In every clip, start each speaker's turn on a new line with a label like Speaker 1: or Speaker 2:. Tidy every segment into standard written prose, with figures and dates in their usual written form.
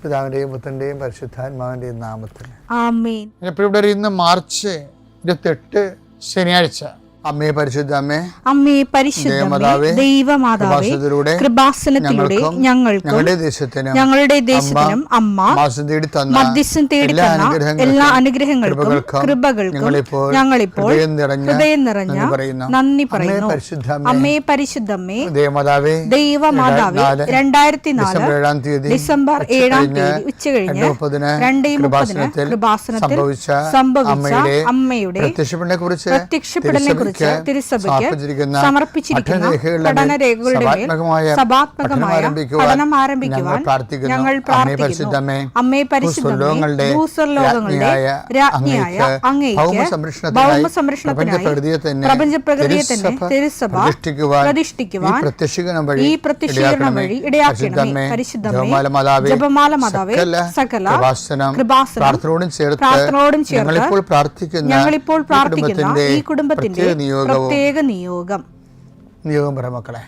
Speaker 1: പിതാവിൻ്റെയും പുത്രൻ്റെയും പരിശുദ്ധാത്മാവിൻ്റെയും നാമത്തിൽ
Speaker 2: ആമേൻ.
Speaker 1: ഇവിടെ ഇന്ന് മാർച്ച് 28 ശനിയാഴ്ച. അമ്മേ പരിശുദ്ധ അമ്മേ,
Speaker 2: അമ്മേ പരിശുദ്ധ ദൈവമാതാവേ, കൃപാസനത്തിലൂടെ ഞങ്ങൾക്കും ഞങ്ങളുടെ ദേശത്തിനും അമ്മ മധ്യസ്ഥം തേടി തന്ന എല്ലാ അനുഗ്രഹങ്ങൾക്കും കൃപകൾക്കും ഞങ്ങളിപ്പോൾ ഹൃദയം നിറഞ്ഞ നന്ദി പറയുന്നു. അമ്മേ പരിശുദ്ധമ്മേ ദൈവമാതാവേ, 2004 ഡിസംബർ 7 ഉച്ചകഴിഞ്ഞ് 2:30 കൃപാസനത്തിൽ സംഭവിച്ച അമ്മയുടെ പ്രത്യക്ഷപ്പെടലിനെ കുറിച്ച് തിരുസഭയ്ക്ക് സമർപ്പിച്ചിരിക്കുന്ന പഠനരേഖകളുടെ മേൽ സഭാത്മകമായ പഠനം ആരംഭിക്കുവാൻ ഞങ്ങൾ പ്രാർത്ഥിക്കുന്നു. അമ്മേ പരിശുദ്ധമേ, ഭൂസ്വർലോകങ്ങളുടെ രാജ്ഞിയായ അങ്ങേയ്ക്ക് ഭൗമസംരക്ഷണത്തിനായി പ്രപഞ്ചപ്രകൃതിയെ തന്നെ തിരുസഭ പ്രതിഷ്ഠിക്കുവാൻ ഈ പ്രത്യക്ഷീകരണം വഴി ഇടയാക്കണമേ. പരിശുദ്ധമേ, ജപമാല മാതാവേ, സകല കൃപാസനം പ്രാർത്ഥനയോടും ചേർത്ത് ഞങ്ങളിപ്പോൾ പ്രാർത്ഥിക്കുന്ന ഈ കുടുംബത്തിന്റെ പ്രത്യേക നിയോഗം
Speaker 1: പറ മക്കളെ.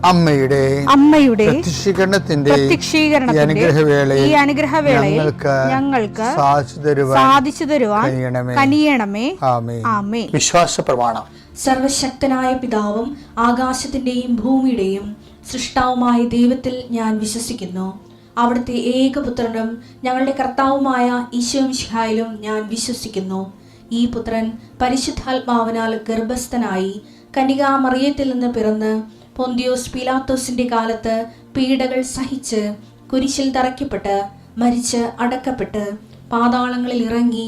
Speaker 2: അമ്മയുടെ പ്രത്യക്ഷീകരണത്തിന്റെ ഈ അനുഗ്രഹവേളയിൽ ഞങ്ങൾക്ക് സാധിച്ചു തരുവാൻ കനിയണമേ. ആമേൻ.
Speaker 1: വിശ്വാസ പ്രമാണം.
Speaker 3: സർവശക്തനായ പിതാവും ആകാശത്തിന്റെയും ഭൂമിയുടെയും സൃഷ്ടാവുമായ ദൈവത്തിൽ ഞാൻ വിശ്വസിക്കുന്നു. അവിടുത്തെ ഏകപുത്രനും ഞങ്ങളുടെ കർത്താവുമായ ഈശോ മിശിഹായിലും ഞാൻ വിശ്വസിക്കുന്നു. ഈ പുത്രൻ പരിശുദ്ധാത്മാവിനാൽ ഗർഭസ്ഥനായി കന്യകാമറിയത്തിൽ നിന്ന് പിറന്ന് പൊന്തിയോസ് പീലാത്തോസിന്റെ കാലത്ത് പീഡകൾ സഹിച്ച് കുരിശിൽ തറയ്ക്കപ്പെട്ട് മരിച്ച് അടക്കപ്പെട്ട് പാതാളങ്ങളിൽ ഇറങ്ങി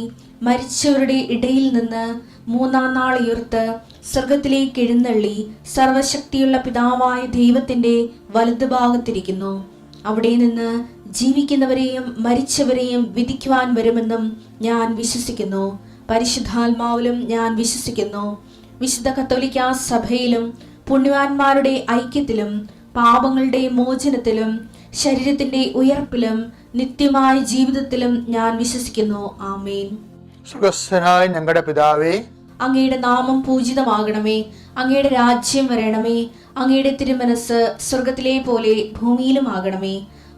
Speaker 3: മരിച്ചവരുടെ ഇടയിൽ നിന്ന് 3-ാം നാൾ ഉയർത്ത് സ്വർഗത്തിലേക്ക് എഴുന്നള്ളി സർവശക്തിയുള്ള പിതാവായ ദൈവത്തിന്റെ വലതുഭാഗത്തിരിക്കുന്നു. അവിടെ നിന്ന് ജീവിക്കുന്നവരെയും മരിച്ചവരെയും വിധിക്കുവാൻ വരുമെന്നും ഞാൻ വിശ്വസിക്കുന്നു. പരിശുദ്ധാത്മാവിലും ഞാൻ വിശ്വസിക്കുന്നു. വിശുദ്ധ കത്തോലിക്കാ സഭയിലും പുണ്യവാന്മാരുടെ ഐക്യത്തിലും പാപങ്ങളുടെ മോചനത്തിലും ശരീരത്തിന്റെ ഉയർപ്പിലും നിത്യമായ ജീവിതത്തിലും ഞാൻ വിശ്വസിക്കുന്നു. ആമേൻ.
Speaker 1: സുഖസ്ഥനായ ഞങ്ങളുടെ പിതാവേ,
Speaker 3: അങ്ങയുടെ നാമം പൂജിതമാകണമേ. അങ്ങയുടെ രാജ്യം വരണമേ. അങ്ങയുടെ തിരുമനസ് സ്വർഗത്തിലെ പോലെ ഭൂമിയിലും ആകണമേ.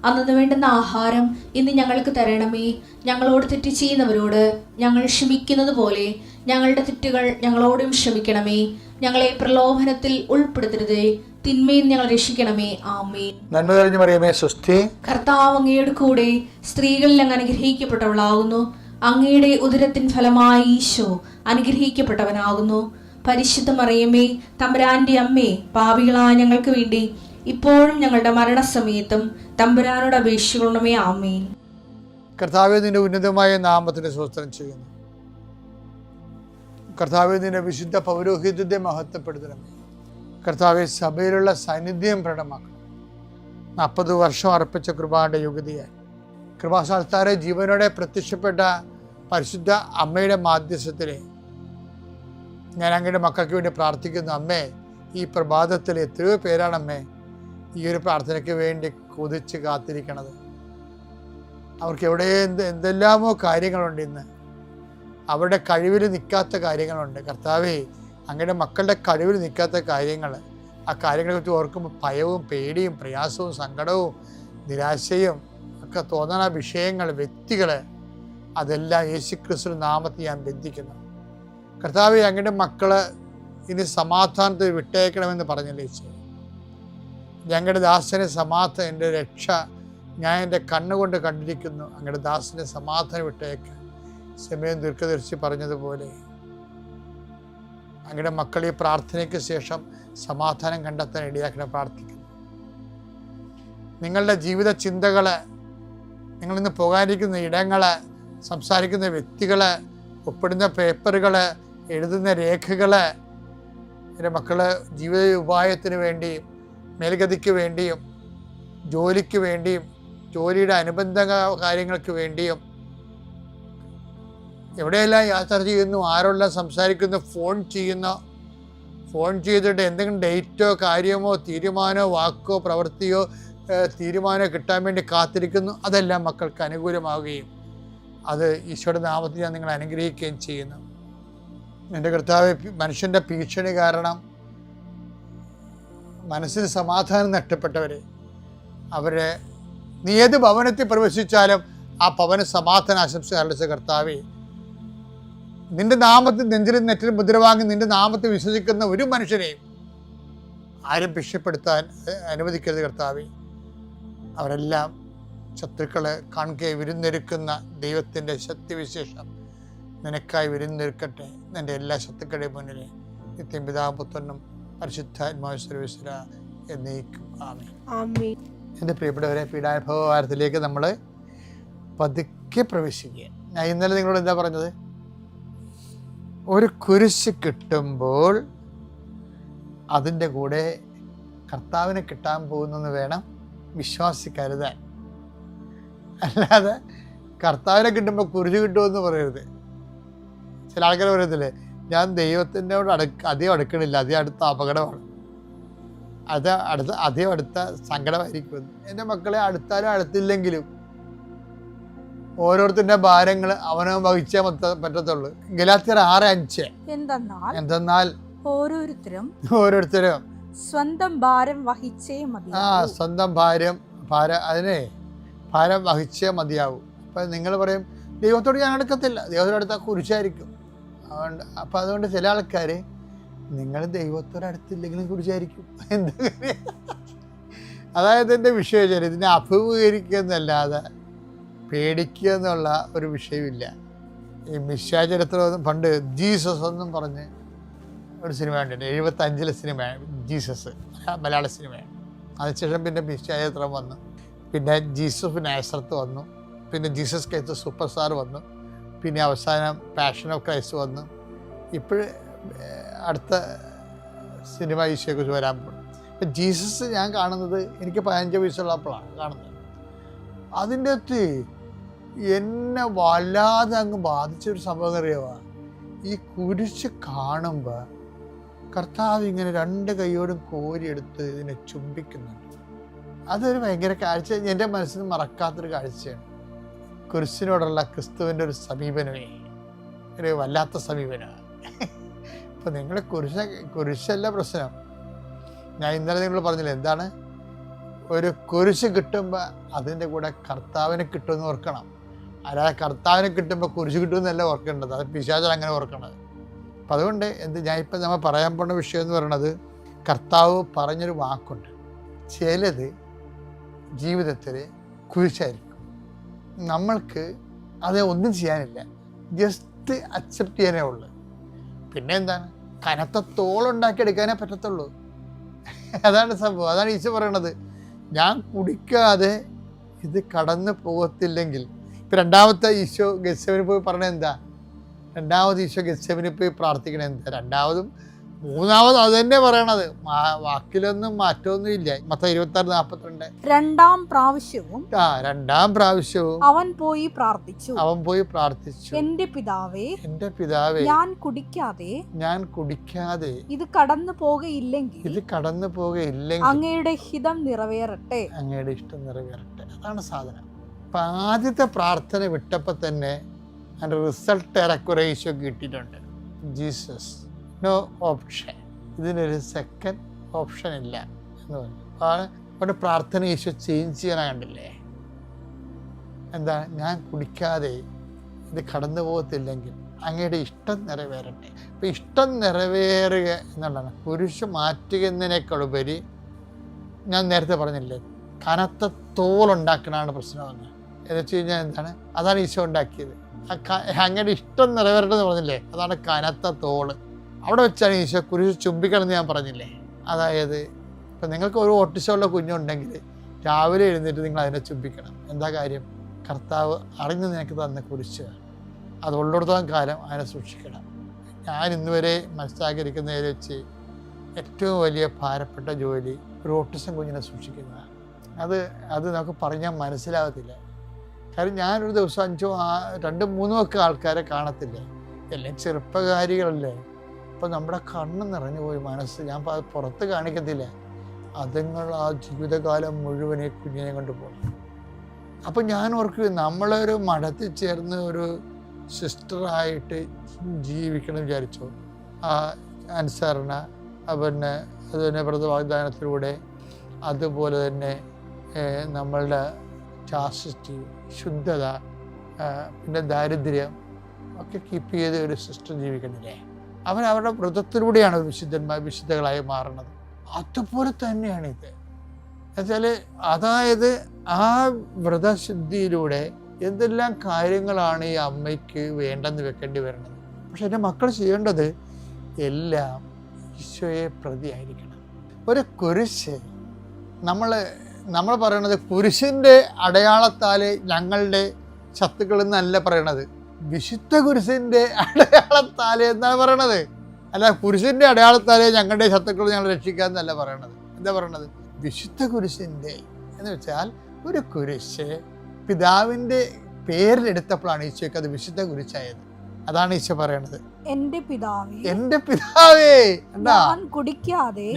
Speaker 3: അന്നു വേണ്ടുന്ന ആഹാരം ഇന്ന് ഞങ്ങൾക്ക് തരണമേ. ഞങ്ങളോട് തെറ്റ് ചെയ്യുന്നവരോട് ഞങ്ങൾ ക്ഷമിക്കുന്നത് പോലെ ഞങ്ങളുടെ തെറ്റുകൾ ഞങ്ങളോടും ക്ഷമിക്കണമേ. ഞങ്ങളെ പ്രലോഭനത്തിൽ ഉൾപ്പെടുത്തരുതേ, തിന്മയിൽ ഞങ്ങൾ രക്ഷിക്കണമേ. ആമേൻ.
Speaker 1: നന്മ നിറഞ്ഞ മറിയമേ, സ്വസ്തി.
Speaker 3: കർത്താവ് അങ്ങയുടെ കൂടെ സ്ത്രീകളിൽ അങ്ങ് അനുഗ്രഹിക്കപ്പെട്ടവളാകുന്നു. അങ്ങയുടെ ഉദരത്തിൻ ഫലമായി ഈശോ അനുഗ്രഹിക്കപ്പെട്ടവനാകുന്നു. പരിശുദ്ധ മറിയമേ, തമ്പുരാന്റെ അമ്മേ, പാപികളായ ഞങ്ങൾക്ക് വേണ്ടി ഇപ്പോഴും ഞങ്ങളുടെ മരണസമയത്തും തമ്പുരാനോട് അപേക്ഷിക്കണമേ. ആമേൻ.
Speaker 1: കർത്താവേ, നിന്റെ ഉന്നതമായ നാമത്തിന് സ്തോത്രം ചെയ്യുന്നു. കർത്താവേ, നിന്റെ വിശുദ്ധ പൗരോഹിത്യത്തെ മഹത്വപ്പെടുത്തണമേ. കർത്താവെ, സഭയിലുള്ള സാന്നിധ്യം പ്രകടമാക്കണം. 40 വർഷം അർപ്പിച്ച കൃപയുടെ യുഗതിയായി കൃപാസ്ഥാനത്താരെ ജീവനോടെ പ്രത്യക്ഷപ്പെട്ട പരിശുദ്ധ അമ്മയുടെ മാധ്യസ്ഥത്തിലെ ഞാൻ അങ്ങയുടെ മക്കൾക്ക് വേണ്ടി പ്രാർത്ഥിക്കുന്നു. അമ്മേ, ഈ പ്രഭാതത്തിൽ എത്രയോ പേരാണ് അമ്മേ ഈ ഒരു പ്രാർത്ഥനയ്ക്ക് വേണ്ടി കൊതിച്ച് കാത്തിരിക്കണത്. അവർക്ക് എവിടെ എന്തെല്ലാമോ കാര്യങ്ങളുണ്ട്. ഇന്ന് അവരുടെ കഴിവിൽ നിൽക്കാത്ത കാര്യങ്ങളുണ്ട്. കർത്താവേ, അങ്ങയുടെ മക്കളുടെ കഴിവിൽ നിൽക്കാത്ത കാര്യങ്ങൾ, ആ കാര്യങ്ങളെ കുറിച്ച് ഓർക്കുമ്പോൾ ഭയവും പേടിയും പ്രയാസവും സങ്കടവും നിരാശയും ഒക്കെ തോന്നുന്ന വിഷയങ്ങൾ, വ്യക്തികൾ, അതെല്ലാം യേശുക്രിസ്തു നാമത്തിൽ ഞാൻ ബന്ധിക്കുന്നു. കർത്താവേ, അങ്ങയുടെ മക്കള് ഇനി സമാധാനത്തിൽ വിട്ടേക്കണമെന്ന് പറഞ്ഞില്ലേ ഈശോ. ഞങ്ങളുടെ ദാസനെ എൻ്റെ രക്ഷ ഞാൻ എൻ്റെ കണ്ണുകൊണ്ട് കണ്ടിരിക്കുന്നു, അങ്ങയുടെ ദാസനെ സമാധാനം വിട്ടേക്ക്. സമയം ദീർഘദർശി പറഞ്ഞതുപോലെ അങ്ങയുടെ മക്കൾ ഈ പ്രാർത്ഥനയ്ക്ക് ശേഷം സമാധാനം കണ്ടെത്താൻ ഇടയാക്കണം പ്രാർത്ഥിക്കുന്നു. നിങ്ങളുടെ ജീവിത ചിന്തകൾ, നിങ്ങളിന്ന് പോകാനിരിക്കുന്ന ഇടങ്ങൾ, സംസാരിക്കുന്ന വ്യക്തികൾ, ഒപ്പിടുന്ന പേപ്പറുകൾ, എഴുതുന്ന രേഖകൾ, എൻ്റെ മക്കൾ ജീവിത ഉപായത്തിന് വേണ്ടിയും മേൽഗതിക്ക് വേണ്ടിയും ജോലിക്ക് വേണ്ടിയും ജോലിയുടെ അനുബന്ധ കാര്യങ്ങൾക്ക് വേണ്ടിയും എവിടെയെല്ലാം യാത്ര ചെയ്യുന്നു, ആരെല്ലാം സംസാരിക്കുന്നു, ഫോൺ ചെയ്തിട്ട് എന്തെങ്കിലും ഡേറ്റോ കാര്യമോ തീരുമാനമോ വാക്കോ പ്രവൃത്തിയോ തീരുമാനമോ കിട്ടാൻ വേണ്ടി കാത്തിരിക്കുന്നു. അതെല്ലാം മക്കൾക്ക് അനുകൂലമാവുകയും അത് ഈശോയുടെ നാമത്തിൽ ഞാൻ നിങ്ങളെ അനുഗ്രഹിക്കുകയും ചെയ്യുന്നു. എൻ്റെ കർത്താവ്, മനുഷ്യൻ്റെ ഭീഷണി കാരണം മനസ്സിന് സമാധാനം നഷ്ടപ്പെട്ടവരെ, അവരെ നീ ഏത് ഭവനത്തിൽ പ്രവേശിച്ചാലും ആ ഭവന സമാധാന ആശംസ അർപ്പിച്ച കർത്താവേ, നിന്റെ നാമത്തിൽ നെഞ്ചിലും നെറ്റിലും മുദ്ര വാങ്ങി നിന്റെ നാമത്തിൽ വിശ്വസിക്കുന്ന ഒരു മനുഷ്യനെയും ആരും ഭീഷണിപ്പെടുത്താൻ അനുവദിക്കരുത് കർത്താവേ. അവരെല്ലാം ശത്രുക്കളെ കാണുകയെ വിരുന്നൊരുക്കുന്ന ദൈവത്തിൻ്റെ ശക്തിവിശേഷം നിനക്കായി വിരുന്നൊരുക്കട്ടെ. നിൻ്റെ എല്ലാ ശത്രുക്കളുടെയും മുന്നിൽ നിത്യം പിതാവും പുത്രനും പരിശുദ്ധാത്മാവും സർവീശ്വര എന്നേക്കും ആമേൻ. എൻ്റെ പ്രിയപ്പെട്ടവരെ, പീഡാനുഭവവാരത്തിലേക്ക് നമ്മൾ പതുക്കെ പ്രവേശിക്കുക. ഞാൻ ഇന്നലെ നിങ്ങളോട് എന്താ പറഞ്ഞത്? ഒരു കുരിശ് കിട്ടുമ്പോൾ അതിൻ്റെ കൂടെ കർത്താവിനെ കിട്ടാൻ പോകുന്നെന്ന് വേണം വിശ്വാസി കരുതാൻ. അല്ലാതെ കർത്താവിനെ കിട്ടുമ്പോൾ കുരിശ് കിട്ടുമെന്ന് പറയരുത്. ചില ആൾക്കാർ പറയത്തില്ലേ, ഞാൻ ദൈവത്തിനോട് അധികം അടുക്കണില്ല, അധികം അടുത്ത അപകടമാണ്, അധികം അടുത്ത സങ്കടമായിരിക്കും. എൻ്റെ മക്കളെ അടുത്താലും അടുത്തില്ലെങ്കിലും ഓരോരുത്തരുടെ ഭാരങ്ങൾ അവനോ വഹിച്ചേ പറ്റത്തുള്ളൂ. ഗലാത്യർ 6:5 എന്തെന്നാൽ ഓരോരുത്തരും
Speaker 2: സ്വന്തം ഭാരം വഹിച്ചേ മതി.
Speaker 1: സ്വന്തം ഭാരം വഹിച്ചേ മതിയാവും. അപ്പം നിങ്ങൾ പറയും ദൈവത്തോട് ഞാൻ അടുക്കത്തില്ല, ദൈവത്തോട് അടുത്താൽ കുരിശായിരിക്കും. അതുകൊണ്ട് ചില ആൾക്കാർ നിങ്ങൾ ദൈവത്തോട് അടുത്തില്ലെങ്കിലും കുരിശായിരിക്കും. എന്താ കാര്യം? അതായത് എൻ്റെ വിഷയം ഇതിനെ അഭിമുഖീകരിക്കുക എന്നല്ലാതെ പേടിക്കുക എന്നുള്ള ഒരു വിഷയമില്ല. ഈ മിശ്യാചരിത്രം പണ്ട് ജീസസ് എന്നും പറഞ്ഞ് ഒരു സിനിമ കണ്ടിട്ടുണ്ട്. 75 സിനിമയാണ് ജീസസ്, മലയാള സിനിമയാണ്. അതിനുശേഷം പിന്നെ മിശ്യാചരിത്രം വന്നു, പിന്നെ ജീസസ് നാസറത്ത് വന്നു, പിന്നെ ജീസസ് ക്രൈസ്റ്റ് സൂപ്പർ സ്റ്റാർ വന്നു, പിന്നെ അവസാനം പാഷൻ ഓഫ് ക്രൈസ്റ്റ് വന്നു. ഇപ്പോഴും അടുത്ത സിനിമ ഈശോയെക്കുറിച്ച് വരാൻ പോകും. ഇപ്പം ജീസസ് ഞാൻ കാണുന്നത് എനിക്ക് 15 വയസ്സുള്ളപ്പോഴാണ് കാണുന്നത്. അതിൻ്റെ അകത്ത് എന്നെ വല്ലാതെ അങ്ങ് ബാധിച്ചൊരു സംഭവം അറിയാവാ. ഈ കുരിശ് കാണുമ്പോൾ കർത്താവ് ഇങ്ങനെ 2 കൈയോടും കോരിയെടുത്ത് ഇതിനെ ചുംബിക്കുന്നുണ്ട്. അതൊരു ഭയങ്കര കാഴ്ച, എൻ്റെ മനസ്സിന് മറക്കാത്തൊരു കാഴ്ചയാണ്. കുരിശിനോടുള്ള ക്രിസ്തുവിൻ്റെ ഒരു സമീപനമേ ഒരു വല്ലാത്ത സമീപനമാണ്. ഇപ്പം നിങ്ങൾ കുരിശല്ല പ്രശ്നം. ഞാൻ ഇന്നലെ നിങ്ങൾ പറഞ്ഞില്ല എന്താണ്? ഒരു കുരിശ് കിട്ടുമ്പോൾ അതിൻ്റെ കൂടെ കർത്താവിനെ കിട്ടുമെന്ന് ഓർക്കണം. അല്ലാതെ കർത്താവിനെ കിട്ടുമ്പോൾ കുരിശ് കിട്ടുമെന്നല്ല ഓർക്കേണ്ടത്. അത് പിശാചൻ അങ്ങനെ ഓർക്കണത്. അപ്പം അതുകൊണ്ട് ഞാനിപ്പോൾ നമ്മൾ പറയാൻ പോകുന്ന വിഷയം എന്ന് പറയുന്നത്, കർത്താവ് പറഞ്ഞൊരു വാക്കുണ്ട്, ചിലത് ജീവിതത്തിൽ കുരിശായിരിക്കും. നമ്മൾക്ക് അത് ഒന്നും ചെയ്യാനില്ല, ജസ്റ്റ് അക്സെപ്റ്റ് ചെയ്യാനേ ഉള്ളൂ. പിന്നെ എന്താണ്? കനത്ത തോളുണ്ടാക്കിയെടുക്കാനേ പറ്റത്തുള്ളൂ. അതാണ് സംഭവം. അതാണ് ഈശോ പറയണത്, ഞാൻ കുടിക്കാതെ ഇത് കടന്നു പോകത്തില്ലെങ്കിൽ. ഇപ്പം രണ്ടാമത്തെ ഈശോ ഗെത്സെമനിൽ പോയി പറഞ്ഞത് എന്താ? രണ്ടാമത് ഈശോ ഗെത്സെമനിൽ പോയി പ്രാർത്ഥിക്കണത് എന്താ? രണ്ടാമതും മൂന്നാമതും അത് തന്നെ പറയണത്. വാക്കിലൊന്നും മാറ്റമൊന്നും ഇല്ല. മത്തായി 26:42.
Speaker 2: രണ്ടാം പ്രാവശ്യവും
Speaker 1: അവൻ പോയി പ്രാർത്ഥിച്ചു,
Speaker 2: എന്റെ പിതാവേ ഞാൻ കുടിക്കാതെ ഇത് കടന്നു പോകയില്ലെങ്കിൽ അങ്ങയുടെ ഹിതം നിറവേറട്ടെ.
Speaker 1: അതാണ് സാധനം. അപ്പൊ ആദ്യത്തെ പ്രാർത്ഥന വിട്ടപ്പോൾ തന്നെ അതിൻ്റെ റിസൾട്ട് ഏറെക്കുറെ ഈശോ കിട്ടിയിട്ടുണ്ട്. ജീസസ് നോ ഓപ്ഷൻ, ഇതിനൊരു സെക്കൻഡ് ഓപ്ഷൻ ഇല്ല എന്ന് പറഞ്ഞു. അവിടെ പ്രാർത്ഥന ഈശോ ചേഞ്ച് ചെയ്യാനാ കണ്ടില്ലേ? എന്താ? ഞാൻ കുടിക്കാതെ ഇത് കടന്നു പോകത്തില്ലെങ്കിൽ അങ്ങയുടെ ഇഷ്ടം നിറവേറട്ടെ. അപ്പം ഇഷ്ടം നിറവേറുക എന്നുള്ളതാണ്. കുരിശ് മാറ്റുക എന്നതിനേക്കാളുപരി ഞാൻ നേരത്തെ പറഞ്ഞില്ലേ, കനത്ത തോലുണ്ടാക്കണതാണ് പ്രശ്നമെന്ന്. എന്ന് വെച്ച് കഴിഞ്ഞാൽ എന്താണ്? അതാണ് ഈശോ ഉണ്ടാക്കിയത്. അങ്ങനെ ഇഷ്ടം നിറവേറട്ടെന്ന് പറഞ്ഞില്ലേ, അതാണ് കനത്ത തോള്. അവിടെ വെച്ചാണ് ഈശോ കുരിശ് ചുംബിക്കണം എന്ന് ഞാൻ പറഞ്ഞില്ലേ. അതായത് ഇപ്പം നിങ്ങൾക്ക് ഒരു ഓട്ടിസമുള്ള കുഞ്ഞുണ്ടെങ്കിൽ രാവിലെ എഴുന്നേറ്റ് നിങ്ങൾ അതിനെ ചുംബിക്കണം. എന്താ കാര്യം? കർത്താവ് അറിഞ്ഞ് നിനക്ക് തന്ന കുരിശ്, അത് ഉള്ളിടത്തോളം കാലം അതിനെ സൂക്ഷിക്കണം. ഞാൻ ഇന്നുവരെ മനസ്സിലാക്കിയിരിക്കുന്നതിൽ വെച്ച് ഏറ്റവും വലിയ ഭാരപ്പെട്ട ജോലി ഒരു ഓട്ടിസം കുഞ്ഞിനെ സൂക്ഷിക്കുന്നതാണ്. അത് നമുക്ക് പറഞ്ഞാൽ മനസ്സിലാകത്തില്ല. കാര്യം ഞാനൊരു ദിവസം 2-3 ഒക്കെ ആൾക്കാരെ കാണത്തില്ലേ, എല്ലാം ചെറുപ്പകാരികളല്ലേ. അപ്പോൾ നമ്മുടെ കണ്ണ് നിറഞ്ഞു പോയി മനസ്സ്. ഞാൻ അത് പുറത്ത് കാണിക്കത്തില്ല. അതുങ്ങൾ ആ ജീവിതകാലം മുഴുവൻ ഈ കുഞ്ഞിനെ കൊണ്ടുപോകും. അപ്പം ഞാൻ ഓർക്കും, നമ്മളൊരു മഠത്തിൽ ചേർന്ന് ഒരു സിസ്റ്ററായിട്ട് ജീവിക്കണം വിചാരിച്ചു. ആ അനുസരണ, പിന്നെ അതുതന്നെ വ്രതവാഗ്ദാനത്തിലൂടെ, അതുപോലെ തന്നെ നമ്മളുടെ ചാസ്റ്റിറ്റി, ശുദ്ധത, പിന്നെ ദാരിദ്ര്യം ഒക്കെ കീപ്പ് ചെയ്ത് ഒരു സിസ്റ്റർ ജീവിക്കണില്ലേ. അവരുടെ വ്രതത്തിലൂടെയാണ് വിശുദ്ധകളായി മാറുന്നത്. അതുപോലെ തന്നെയാണ് ഇത്. എന്നുവെച്ചാൽ അതായത് ആ വ്രതശുദ്ധിയിലൂടെ എന്തെല്ലാം കാര്യങ്ങളാണ് ഈ അമ്മയ്ക്ക് വേണ്ടെന്ന് വെക്കേണ്ടി വരുന്നത്. പക്ഷെ എൻ്റെ മക്കൾ ചെയ്യേണ്ടത് എല്ലാം ഈശോയെ പ്രതിയായിരിക്കണം. ഒരു കുരിശ് നമ്മൾ പറയണത് കുരിശിൻ്റെ അടയാളത്താൽ ഞങ്ങളുടെ ശത്രുക്കൾ എന്നല്ല പറയണത്, വിശുദ്ധ കുരിശിൻ്റെ അടയാളത്താൽ എന്നാണ് പറയണത്. അല്ല, കുരിശിൻ്റെ അടയാളത്താൽ ഞങ്ങളുടെ ശത്രുക്കൾ ഞങ്ങൾ രക്ഷിക്കാമെന്നല്ല പറയണത്. എന്താ പറയണത്? വിശുദ്ധ കുരിശിൻ്റെ എന്ന് വെച്ചാൽ ഒരു കുരിശ് പിതാവിൻ്റെ പേരിലെടുത്തപ്പോഴാണ് ഈശോയ്ക്ക് അത് വിശുദ്ധ കുരിശായത്. അതാണ് ഈശോ പറയണത്, എൻ്റെ പിതാവേ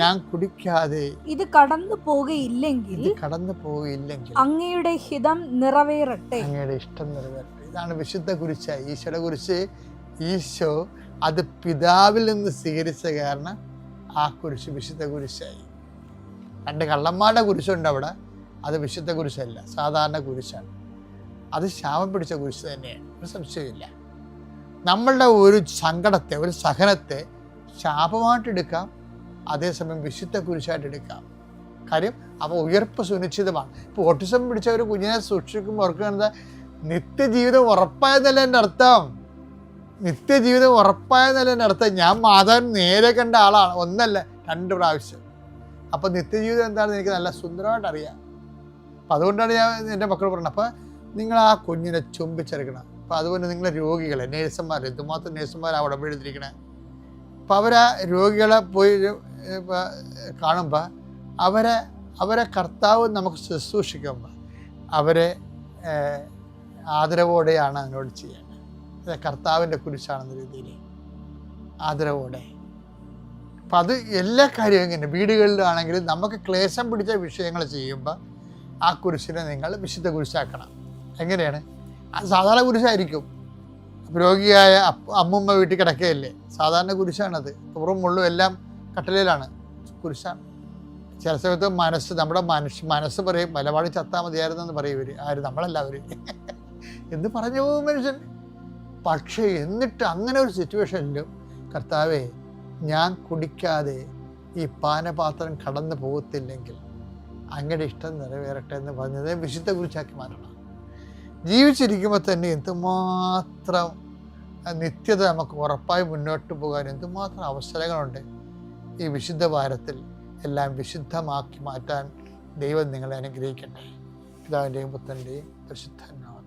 Speaker 2: ഞാൻ കുടിക്കാതെ
Speaker 1: ഇത് കടന്നു പോവുകയില്ലെങ്കിൽ
Speaker 2: അങ്ങയുടെ ഹിതം നിറവേറട്ടെ.
Speaker 1: അങ്ങയുടെ ഇഷ്ടം നിറവേറട്ടെ. ഇതാണ് വിശുദ്ധ കുരിശായി. ഈശോയുടെ കുരിശ് ഈശോ അത് പിതാവിൽ നിന്ന് സ്വീകരിച്ച കാരണം ആ കുരിശ് വിശുദ്ധ കുരിശായി. 2 കള്ളന്മാരുടെ കുരിശുണ്ട് അവിടെ, അത് വിശുദ്ധ കുരിശല്ല, സാധാരണ കുരിശാണ്. അത് ശാപം പിടിച്ച കുരിശ് തന്നെയാണ്, ഒരു സംശയമില്ല. നമ്മളുടെ ഒരു സങ്കടത്തെ, ഒരു സഹനത്തെ ശാപമായിട്ടെടുക്കാം, അതേസമയം വിശുദ്ധ കുരിശായിട്ട് എടുക്കാം. കാര്യം അപ്പോൾ ഉയർപ്പ് സുനിശ്ചിതമാണ്. ഇപ്പോൾ ഓട്ടിസം പിടിച്ച ഒരു കുഞ്ഞിനെ സൂക്ഷിക്കുമ്പോൾ ഓർക്കുന്നത് നിത്യജീവിതം ഉറപ്പായെന്നല്ല എൻ്റെ അർത്ഥം. നിത്യജീവിതം ഉറപ്പായെന്നല്ല എൻ്റെ അർത്ഥം. ഞാൻ മാതാവിൻ നേരെ കണ്ട ആളാണ്, 1 അല്ല 2 പ്രാവശ്യം. അപ്പോൾ നിത്യജീവിതം എന്താണെന്ന് എനിക്ക് നല്ല സുന്ദരമായിട്ട് അറിയാം. അപ്പം അതുകൊണ്ടാണ് ഞാൻ എൻ്റെ മക്കൾ പറഞ്ഞത്, അപ്പോൾ നിങ്ങൾ ആ കുഞ്ഞിനെ ചുംബിച്ചെടുക്കണം. അപ്പോൾ അതുപോലെ നിങ്ങളെ രോഗികളെ, നേഴ്സുമാർ, എന്തുമാത്രം നേഴ്സുമാരാണ് അവിടെ എഴുതിയിരിക്കണേ. അപ്പോൾ അവരാ രോഗികളെ പോയി കാണുമ്പോൾ അവരെ കർത്താവ് നമുക്ക് ശുശ്രൂഷിക്കുമ്പോൾ അവരെ ആദരവോടെയാണ് അതിനോട് ചെയ്യേണ്ടത്. അത് കർത്താവിൻ്റെ കുരിശാണെന്ന രീതിയിൽ ആദരവോടെ. അപ്പം അത് എല്ലാ കാര്യവും ഇങ്ങനെ വീടുകളിലാണെങ്കിലും നമുക്ക് ക്ലേശം പിടിച്ച വിഷയങ്ങൾ ചെയ്യുമ്പോൾ ആ കുരിശിനെ നിങ്ങൾ വിശുദ്ധ കുരിശാക്കണം. എങ്ങനെയാണ്? അത് സാധാരണ കുരിശായിരിക്കും. രോഗിയായ അമ്മുമ്മ വീട്ടിൽ കിടക്കുകയല്ലേ, സാധാരണ കുരിശാണത്. പുറം മുള്ളും എല്ലാം കട്ടലയിലാണ്, കുരിശാണ്. ചില സമയത്ത് നമ്മുടെ മനസ്സ് പറയും മലപാടി ചത്താൽ മതിയായിരുന്നെന്ന് പറയും ഇവർ. ആര്? നമ്മളെല്ലാവരും എന്ന് പറഞ്ഞു പോകും മനുഷ്യൻ. പക്ഷേ എന്നിട്ട് അങ്ങനെ ഒരു സിറ്റുവേഷനിലും കർത്താവേ, ഞാൻ കുടിക്കാതെ ഈ പാനപാത്രം കടന്നു പോകത്തില്ലെങ്കിൽ അങ്ങയുടെ ഇഷ്ടം നിറവേറട്ടെ എന്ന് പറഞ്ഞത് വിശുദ്ധ കുരിശാക്കി മാറ്റണം. ജീവിച്ചിരിക്കുമ്പോൾ തന്നെ എന്തുമാത്രം നിത്യത നമുക്ക് ഉറപ്പായി മുന്നോട്ട് പോകാൻ എന്തുമാത്രം അവസരങ്ങളുണ്ട്. ഈ വിശുദ്ധ വാരത്തിൽ എല്ലാം വിശുദ്ധമാക്കി മാറ്റാൻ ദൈവം നിങ്ങളെ അനുഗ്രഹിക്കട്ടെ. പിതാവിൻ്റെയും പുത്രൻ്റെയും പരിശുദ്ധാത്മാവിൻ്റെയും.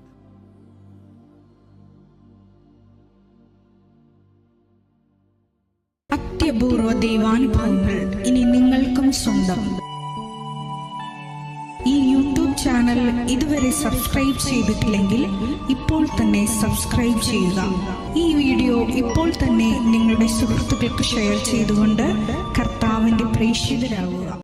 Speaker 4: അത്യപൂർവ ദൈവാനുഭവങ്ങൾ ഇനി നിങ്ങൾക്കും സ്വന്തം. ഈ യൂട്യൂബ് ചാനൽ ഇതുവരെ സബ്സ്ക്രൈബ് ചെയ്തിട്ടില്ലെങ്കിൽ ഇപ്പോൾ തന്നെ സബ്സ്ക്രൈബ് ചെയ്യുക. ഈ വീഡിയോ ഇപ്പോൾ തന്നെ നിങ്ങളുടെ സുഹൃത്തുക്കൾക്ക് ഷെയർ ചെയ്തുകൊണ്ട് കർത്താവിൻ്റെ പ്രേക്ഷിതരാകുക.